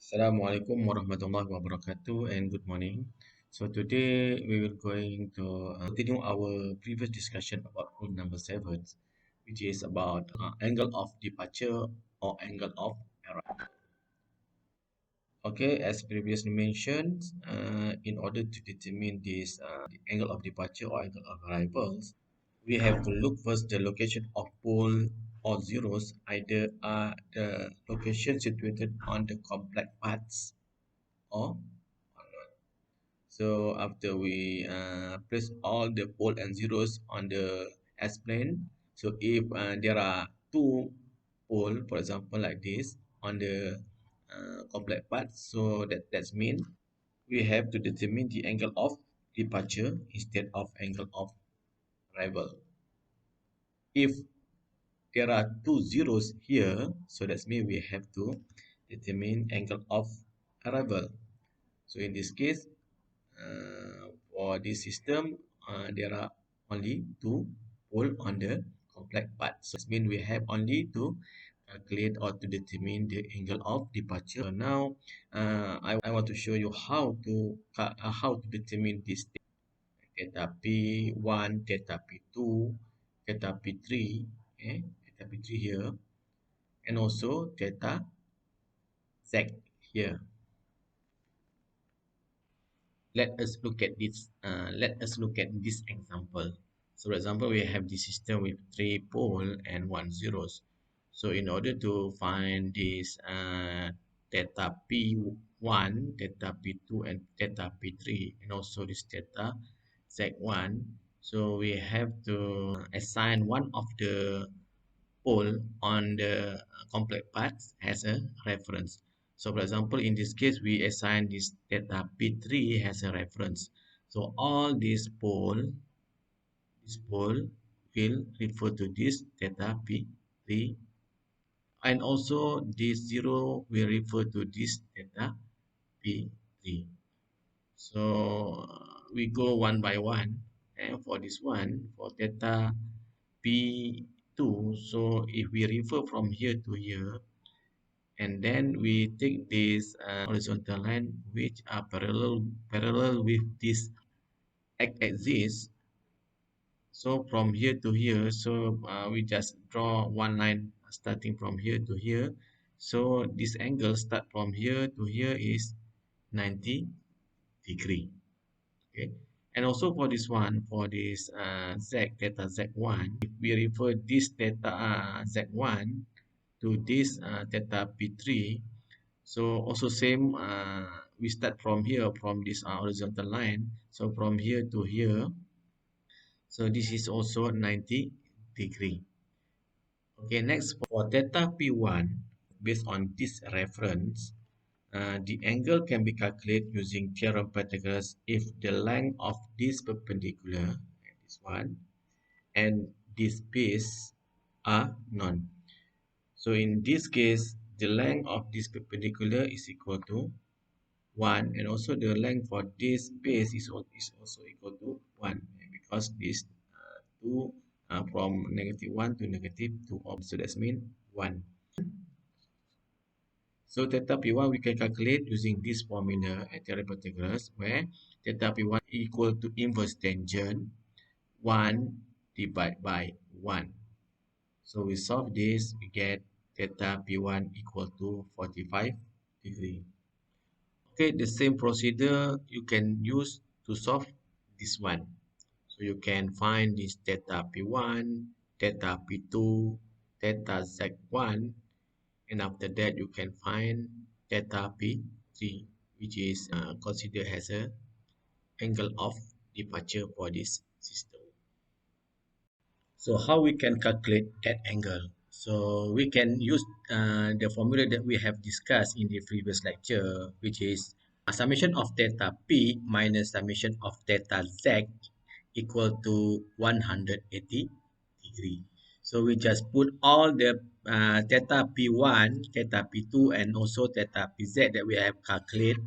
Assalamualaikum warahmatullahi wabarakatuh and good morning. So today we will going to continue our previous discussion about rule number 7, which is about angle of departure or angle of arrival. Okay, as previously mentioned, in order to determine this the angle of departure or angle of arrivals, we have to look first the location of pole or zeros, either are the location situated on the complex paths or not. So after we place all the pole and zeros on the S-plane, so if there are two pole, for example, like this on the complex part, so that's mean we have to determine the angle of departure instead of angle of arrival. If there are two zeros here, so that's mean we have to determine angle of arrival. So in this case, for this system, there are only two pole on the complex part. So it means we have only to calculate or to determine the angle of departure. So now, I want to show you how to determine this theta P1, theta P2, theta P3, okay, theta P3 here, and also theta Z here. Let us look at this example. So for example, we have this system with three pole and one zeros. So in order to find this theta p1, theta p2, and theta p3, and also this theta z1, so we have to assign one of the pole on the complex parts as a reference. So for example, in this case, we assign this theta P3 as a reference. So all this pole will refer to this theta P3, and also this 0 will refer to this theta P3. So we go one by one. And for this one, for theta P2, so if we refer from here to here, and then we take this horizontal line which are parallel with this x-axis. So from here to here, so we just draw one line starting from here to here. So this angle start from here to here is 90 degree. Okay, and also for this one, for this z theta z1, if we refer this theta z1 to this theta p3. So also same, we start from here, from this horizontal line. So from here to here, so this is also 90 degree. Okay, next for theta P1, based on this reference, the angle can be calculated using theorem Pythagoras if the length of this perpendicular, this one, and this base are known. So in this case, the length of this perpendicular is equal to 1, and also the length for this base is also equal to 1, because these two from -1 to -2 so that's mean 1. So theta p1 we can calculate using this formula at theorem Pythagoras, where theta p1 equal to inverse tangent 1 divided by 1. So we solve this, we get theta p1 equal to 45 degree. Okay, the same procedure you can use to solve this one. So you can find this theta P1, theta P2, theta Z1, and after that you can find theta P3, which is considered as a angle of departure for this system. So how we can calculate that angle? So we can use the formula that we have discussed in the previous lecture, which is summation of theta p minus summation of theta z equal to 180 degree. So we just put all the theta p1, theta p2, and also theta pz that we have calculated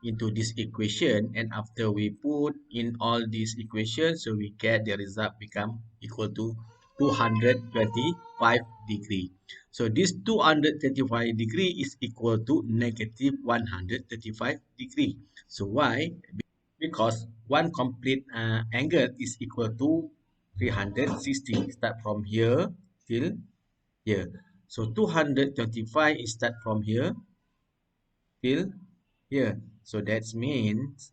into this equation, and after we put in all these equations, so we get the result become equal to 225 degree. So this 235 degree is equal to negative 135 degree. So why? Because one complete angle is equal to 360. Start from here till here. So 225 is start from here till here. So that means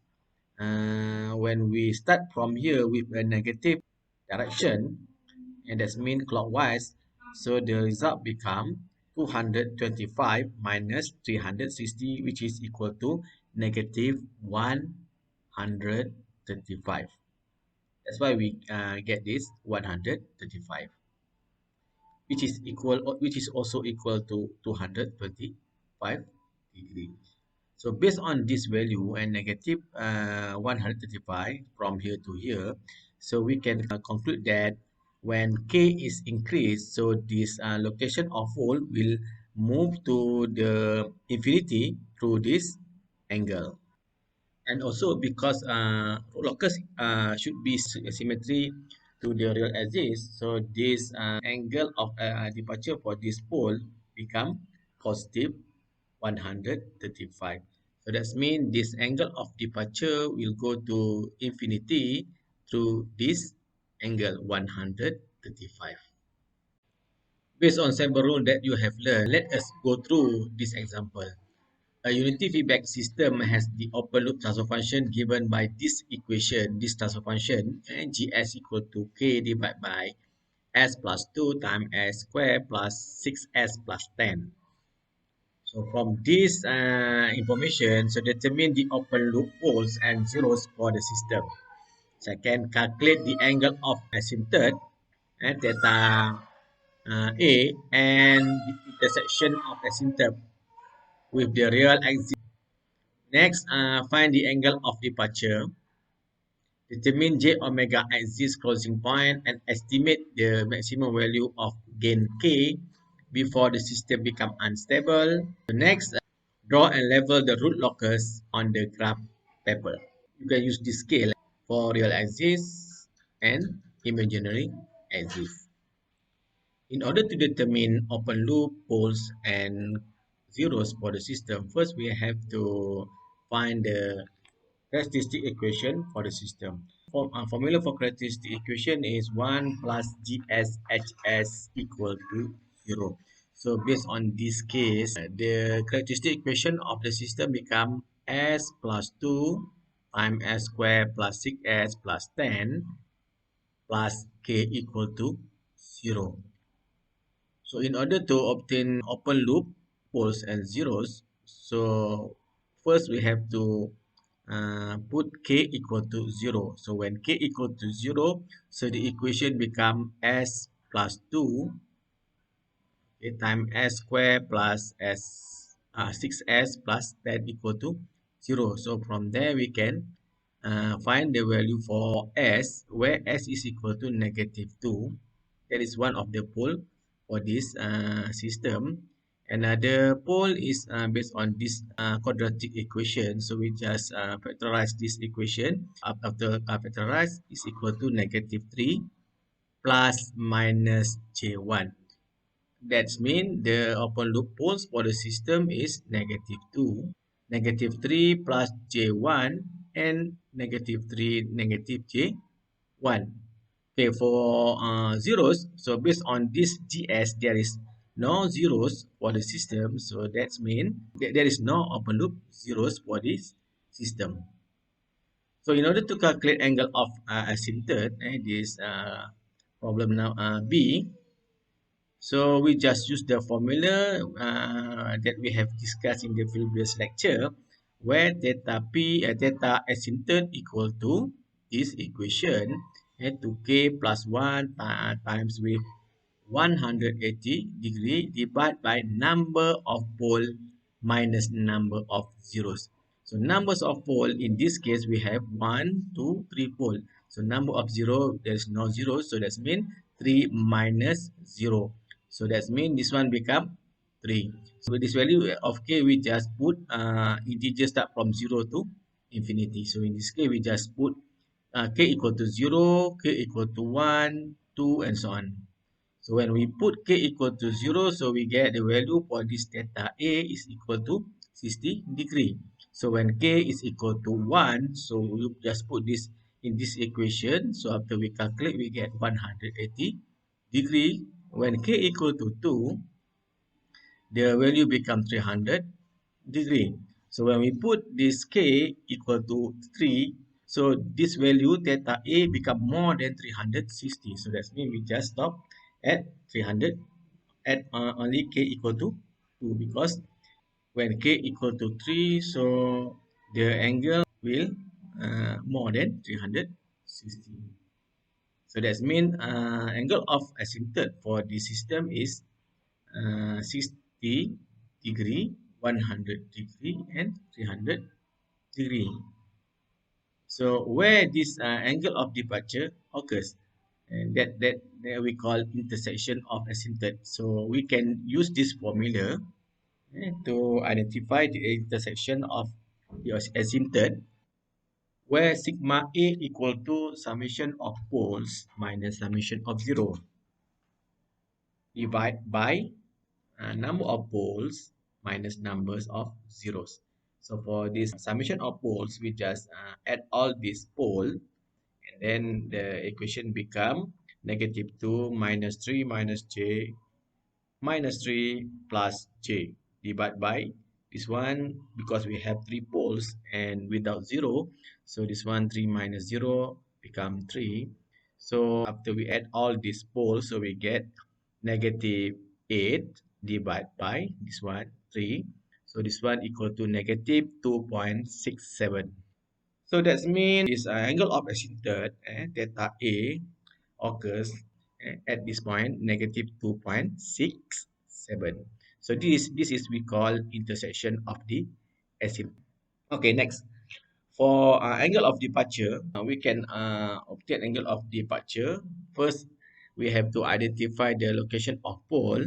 when we start from here with a negative direction, and that means clockwise, so the result become 225 minus 360, which is equal to negative 135. That's why we get this 135, which is also equal to 225 degree. So based on this value and negative 135 from here to here, so we can conclude that when k is increased, so this location of hole will move to the infinity through this angle. And also because locus should be symmetry to the real axis, so this angle of departure for this pole become positive 135. So that means this angle of departure will go to infinity through this angle 135. Based on several rules that you have learned, let us go through this example. A unity feedback system has the open loop transfer function given by this equation, this transfer function, and gs equal to k divided by s plus 2 times s squared plus 6s plus 10. So from this information, so determine the open loop poles and zeros for the system. Second, calculate the angle of asymptote and theta A and the intersection of asymptote with the real axis. Next, find the angle of departure. Determine j omega axis closing point and estimate the maximum value of gain k before the system become unstable. So next, draw and level the root locus on the graph paper. You can use this scale for real axis and imaginary axis. In order to determine open loop poles and zeros for the system, first we have to find the characteristic equation for the system. Formula for characteristic equation is 1 plus GSHS equal to 0. So based on this case, the characteristic equation of the system become S plus 2 times S squared plus 6S plus 10 plus K equal to 0. So in order to obtain open loop poles and zeros, so first we have to put k equal to 0. So when k equal to 0, so the equation become s plus 2 okay, times s squared plus 6s plus 10 equal to 0. So from there we can find the value for s, where s is equal to negative 2. That is one of the pole for this system. Another pole is based on this quadratic equation. So we just factorize this equation. After factorize is equal to negative 3 plus minus j1. That means the open loop poles for the system is negative 2, negative 3 plus j1, and negative 3, negative j1. Okay, for zeros, so based on this GS, there is no zeros for the system. So that means there is no open loop zeros for this system. So in order to calculate angle of asymptote, this problem now B, so we just use the formula that we have discussed in the previous lecture, where theta p theta asymptote equal to this equation and to k plus 1 times with 180 degree divided by number of pole minus number of zeros. So numbers of pole, in this case we have 1, 2, 3 pole. So number of zero, there is no zero, so that means 3 minus 0. So that means this one become 3. So with this value of k, we just put integer start from 0 to infinity. So in this case, we just put k equal to 0, k equal to 1, 2, and so on. So when we put k equal to 0, so we get the value for this theta A is equal to 60 degree. So when k is equal to 1, so you just put this in this equation. So after we calculate, we get 180 degree. When k equal to 2, the value become 300 degree. So when we put this k equal to 3, so this value theta A become more than 360. So that means we just stop at 300 at only k equal to 2, because when k equal to 3, so the angle will more than 360. So that means angle of asymptote for this system is 60 degree, 100 degree, and 300 degree. So where this angle of departure occurs, and that we call intersection of asymptote. So we can use this formula to identify the intersection of the asymptote, where sigma A equal to summation of poles minus summation of zero divided by number of poles minus numbers of zeros. So for this summation of poles, we just add all these poles, and then the equation become -2 minus 3 minus j minus 3 plus j divided by this one, because we have three poles and without zero, so this one 3 minus 0 become 3. So after we add all these poles, so we get -8 divided by this one 3, so this one equal to -2.67. So that means this angle of asymptote theta A occurs at this point -2.67. So this is we call intersection of the asymptote. Okay, next. For angle of departure, we can obtain angle of departure. First, we have to identify the location of pole,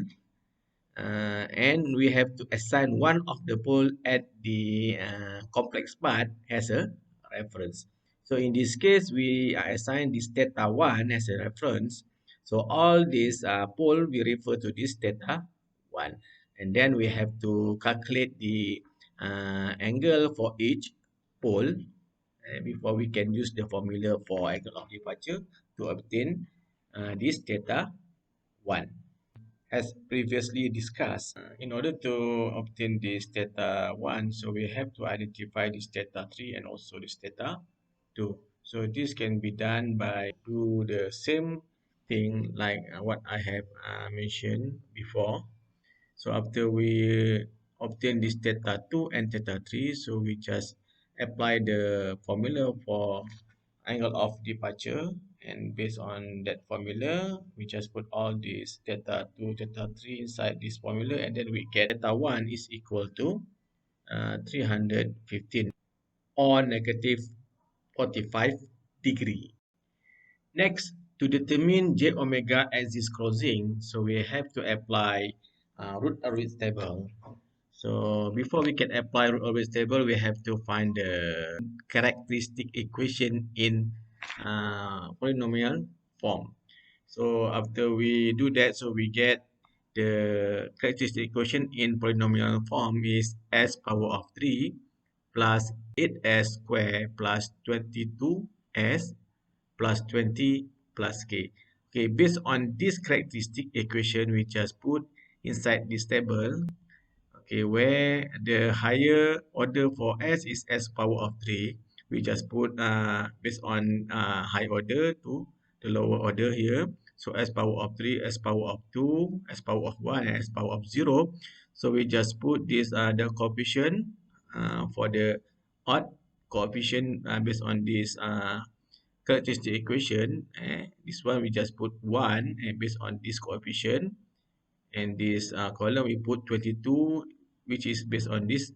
and we have to assign one of the pole at the complex part as a reference. So in this case, we assign this theta 1 as a reference. So all these pole we refer to this theta 1. And then we have to calculate the angle for each pole before we can use the formula for angle of departure to obtain this theta 1. As previously discussed, in order to obtain this theta 1, so we have to identify this theta 3 and also this theta 2. So this can be done by do the same thing like what I have mentioned before. So after we obtain this theta 2 and theta 3, so we just apply the formula for angle of departure, and based on that formula we just put all this theta 2 theta 3 inside this formula, and then we get theta 1 is equal to 315 or -45 degree. Next, to determine j omega axis crossing, so we have to apply root Hurwitz table. So before we can apply root Hurwitz table, we have to find the characteristic equation in polynomial form. So after we do that, so we get the characteristic equation in polynomial form is s power of 3 plus 8s squared plus 22s plus 20 plus k. Okay, based on this characteristic equation, we just put inside this table. Okay, where the higher order for s is s power of 3, we just put based on high order to the lower order here. So s power of 3, s power of 2, s power of 1, and s power of 0. So we just put this the coefficient for the odd coefficient based on this characteristic equation. This one we just put 1 and based on this coefficient, and this column we put 22, which is based on this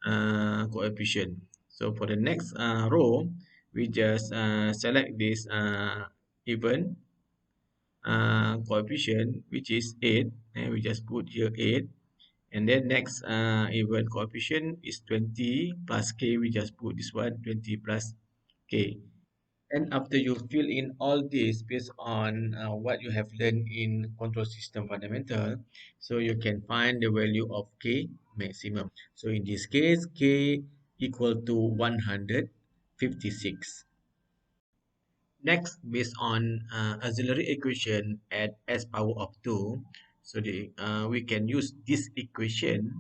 coefficient. So for the next row, we just select this even coefficient, which is 8, and we just put here 8. And then next even coefficient is 20 plus k, we just put this one 20 plus k. And after you fill in all this based on what you have learned in control system fundamental, so you can find the value of K maximum. So in this case, K equal to 156. Next, based on auxiliary equation at s power of 2, so we can use this equation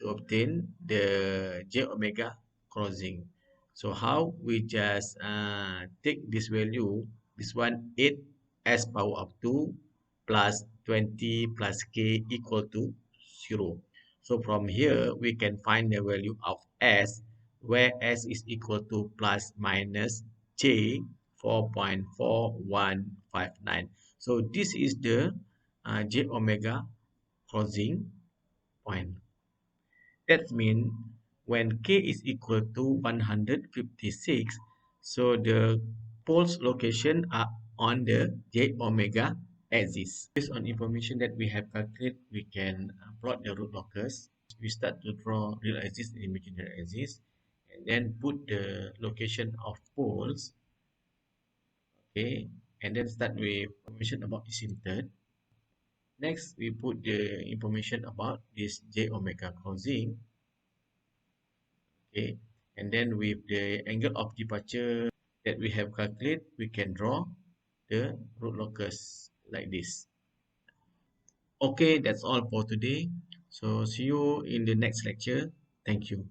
to obtain the j omega crossing. So how? We just take this value, this one 8 s power of 2 plus 20 plus k equal to 0. So from here, we can find the value of s, where s is equal to plus minus j 4.4159. So this is the j omega crossing point. That means when k is equal to 156, so the poles location are on the j omega axis. Based on information that we have calculated, we can plot the root locus. We start to draw real axis and imaginary axis, and then put the location of poles. Okay, and then start with information about asymptote. Next, we put the information about this j omega crossing. Okay, and then with the angle of departure that we have calculated, we can draw the root locus like this. Okay, that's all for today. So see you in the next lecture. Thank you.